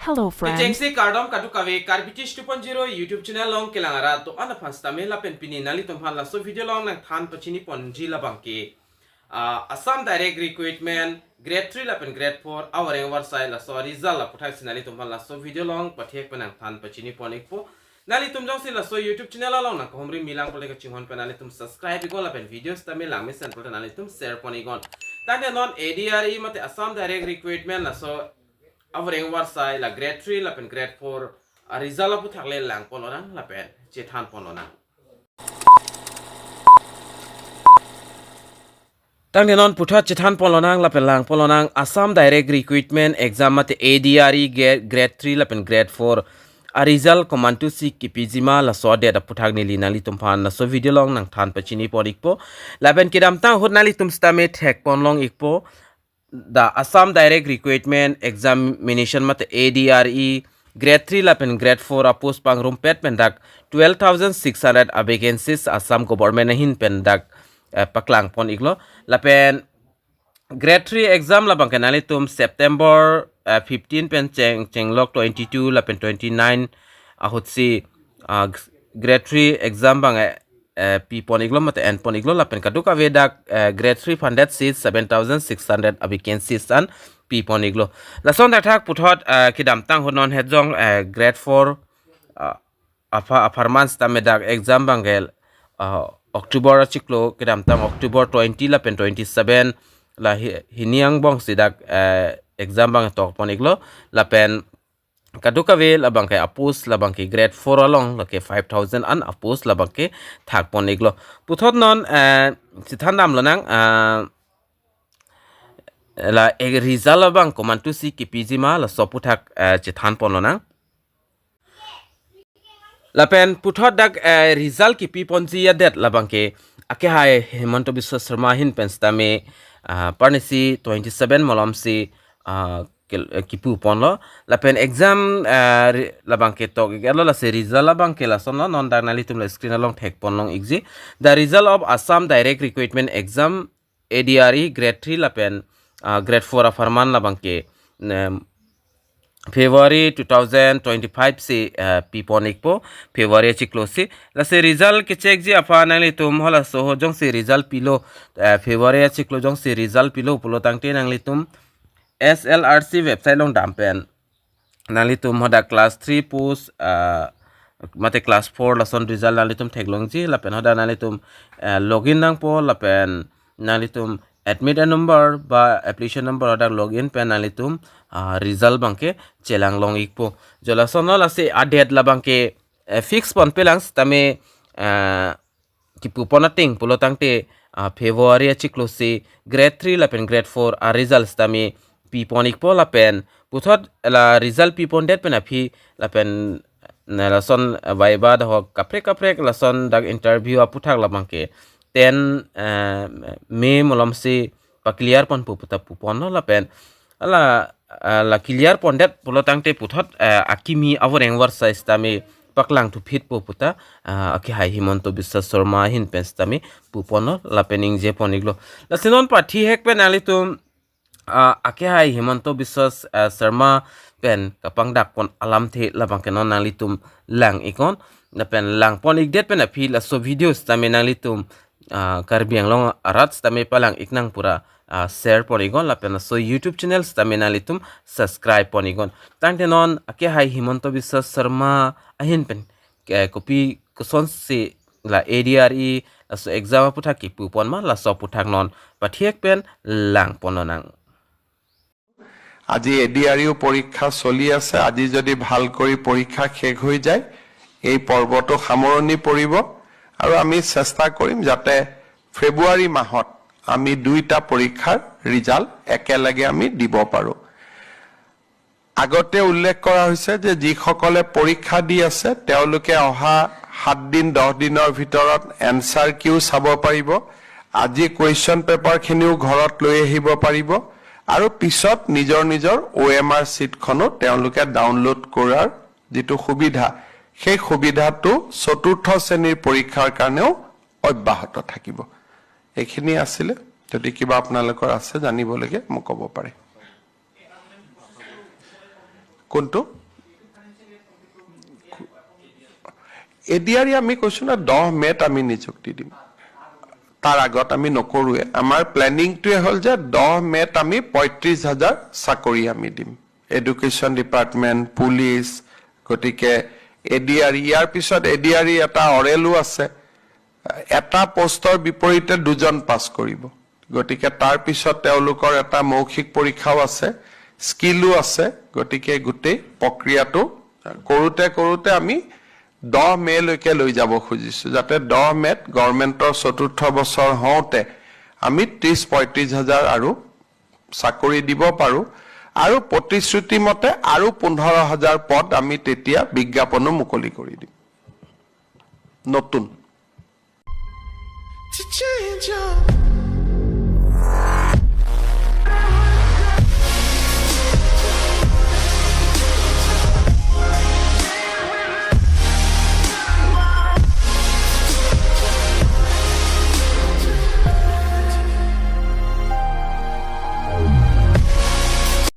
Hello friends. Jengsi kardom kadu kawe karbitish 2.0 YouTube channel long kelangara to ana phasta me lapen pini nali tumhan la so video long nang than pachini ponji la bangke Assam direct recruitment grade 3 lapen grade 4 awang warsai la so result la puthak sinali tumhan la so video long pathek penang than pachini ponikpo nali tum jong si la so YouTube channel long nang homri milang pole ka chinghon penali tum subscribe go lapen videos tame lang me sen pole nali tum share ponigon tane non ADRE mate Assam direct recruitment la so awang warsai la grade 3 la pen grade 4 result la puthak le lang pononang la pen chethan pononang tang non puthat chethan polonang la pen lang polonang Assam direct recruitment exam mate ADRE grade 3 la pen grade 4 result command to seek kipijima la so de da puthak ni linali tumphan la so video long nang than pachini podikpo la pen kidam tang hotnali tum stame thek ponlong ikpo the Assam direct recruitment examination mate ADRE grade 3 la pen grade 4 post pang room pet pen dak 12,600 vacancies Assam government hin pen dak paklang pon iglo la pen grade 3 exam la bang kanali tum September 15 pen cheng lok 22 la pen 29 ahutsi grade 3 exam bang P poniglo mate N poniglo la pen kaduka vedak grade 3 funded seats 7,600 vacancies an P poniglo la son dak thak puthot kidam tang honon hejong grade 4 apartments tamedak exam bangel October chiklo kidam tang October 20 la pen 27 la hiniang bong sidak exam bang tok poniglo la pen kaduka ve la bangke apus la bangke grade 4 along la ke 5,000 an apus la bangke thak poniglo puthot non sithan nam lo nang la result bang command to see kipijima la so puthak chithan ponlo nang la pen puthot dak result kipi ponji ya det la bangke ake hai Hemanto Biswa Sharma hin penstame parnisi 27 molomsi kipu ponlo la pen exam la bangke tok gelo la se result la bangke la sonno non darnali tum la screen along thek ponlong exi the result of Assam direct recruitment exam ADRE grade 3 la pen grade 4 afarman la bangke February 2025 se piponik po February chiklosi la se result ke check ji afanali tum hola so jong se result pilo February chiklo jong se result pilo pulo tangte nangli tum SLRC website long dampen nali tum hoda class 3 post mate class 4 la son result nali tum theklong ji la pen hoda nali tum login nang po la pen nali tum admit number ba application number hoda login pen nali tum result bangke chelang long ikpo jola sono la se adet la bangke fix pon pelang tame kipu ponating pulo tangte February chiklo se grade 3 la pen grade 4 results tame pi ponik po la pen puthot la result pi pon det pen api la pen la son viva da ho kapre la son dag interview aputhak la bangke 10 May molomsi pa clear pon puta pupon la pen la clear pon det pulo tangte puthot akimi avoreng warsa istame paklang tu fit puta aki hai Hemanto Biswa Sharma hin penstame pupono la pening je poniglo la sinon pa thi hek pen ali tum ake hai Hemanto Biswa Sharma pen kapang dak pon alam the la bangkenon nali tum lang ikon la pen lang pon igdet pen api la so videos tame nali tum karbiang long arat tame palang iknang pura share ponigon la pen so YouTube channels tame nali tum subscribe ponigon tangte non ake hai Hemanto Biswa Sharma ahin pen copy kuson se la ADRE la so exam puthak ki pupon ma la so puthak non pathiek pen lang pononang আজি এডিআরইউ পরীক্ষা চলি আছে আজি যদি ভাল কৰি পৰীক্ষা শেষ হৈ যায় এই পৰ্বটো সামৰণি পৰিব আৰু আমি চেষ্টা কৰিম যাতে ফেব্ৰুৱাৰী মাহত আমি দুইটা পৰীক্ষাৰ ৰিজাল্ট একেলগে আমি দিব পাৰো আগতে উল্লেখ কৰা হৈছে যে যিসকলে পৰীক্ষা দি আছে তেওঁলোকে অহা 7 দিন 10 দিনৰ ভিতৰত এনসাৰ কিউ চাব পাৰিব আজি কোৱেশ্চন পেপাৰ খিনিও ঘৰত লৈ আহিব পাৰিব আৰু পিছত নিজৰ OMR শীট খনো তেওঁলোকে ডাউনলোড কৰাৰ যেটো সুবিধা সেই সুবিধাটো চতুৰ্থ শ্ৰেণীৰ পৰীক্ষাৰ কাৰণেও অব্যাহত থাকিব এখিনি আছিল যদি কিবা আপোনালোকৰ আছে জানিব লাগে মোক ক'ব পাৰে কোনটো এডিআৰই আমি কৈছো না 10 মেত আমি নিযুক্তি দিম তাৰ আগত আমি নকৰোৱে আমাৰ প্ল্যানিংটোৱে হল যে 10 মেত আমি 35,000 চাকৰি আমি দিম এডুকেশ্যন ডিপাৰ্টমেন্ট পুলিচ গতিকে এডিআৰই ইয়াৰ পিছত এডিআৰই এটা অৰেলো আছে এটা পোষ্টৰ বিপৰীতে দুজন পাস কৰিব গতিকে তাৰ পিছত তেওঁলোকৰ এটা মৌখিক পৰীক্ষাও আছে স্কিলও আছে গতিকে গোটেই প্ৰক্ৰিয়াটো কৰোতে আমি 10 মে লৈকে লৈ যাব খুজিছো যাতে 10 মেত গভৰ্ণমেণ্টৰ চতুৰ্থ বছৰ হওঁতে আমি 30-35,000 আৰু চাকৰি দিব পাৰো আৰু প্ৰতিশ্ৰুতি মতে আৰু 15,000 পদ আমি তেতিয়া বিজ্ঞাপনো মুকলি কৰি দিম নতুন